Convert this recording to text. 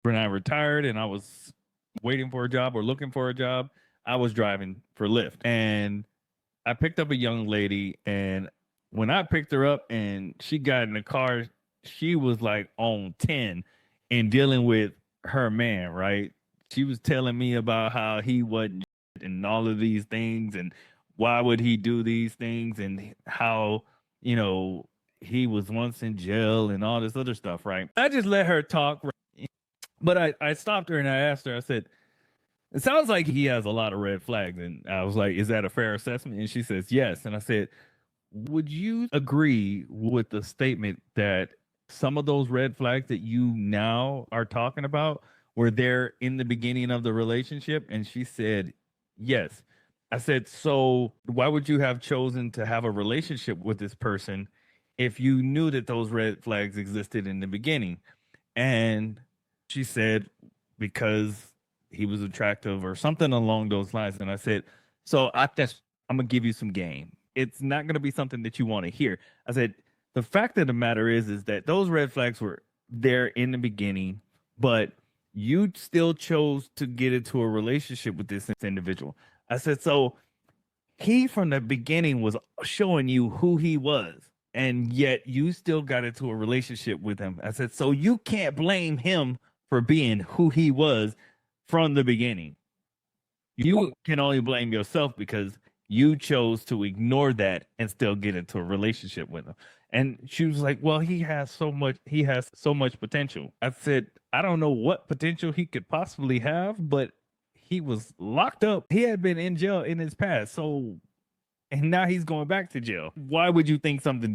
when I retired and I was waiting for a job or looking for a job, I was driving for Lyft. And I picked up a young lady, and when I picked her up and she got in the car, she was like on 10 and dealing with her man, right? She was telling me about how he wasn't and all of these things and why would he do these things and how, you know, he was once in jail and all this other stuff, right? I just let her talk, right? But I stopped her and I asked her, I said, it sounds like he has a lot of red flags. And I was like, is that a fair assessment? And she says, yes. And I said, would you agree with the statement that some of those red flags that you now are talking about were there in the beginning of the relationship? And she said, yes. I said, so why would you have chosen to have a relationship with this person if you knew that those red flags existed in the beginning? And she said, because he was attractive or something along those lines. And I said, so I'm gonna give you some game. It's not gonna be something that you want to hear. I said, the fact of the matter is that those red flags were there in the beginning, but you still chose to get into a relationship with this individual. I said, so he from the beginning was showing you who he was, and yet you still got into a relationship with him. I said, so you can't blame him for being who he was from the beginning. You can only blame yourself because you chose to ignore that and still get into a relationship with him. And she was like, well, he has so much potential. I said, I don't know what potential he could possibly have, but he was locked up. He had been in jail in his past. So, and now he's going back to jail. Why would you think something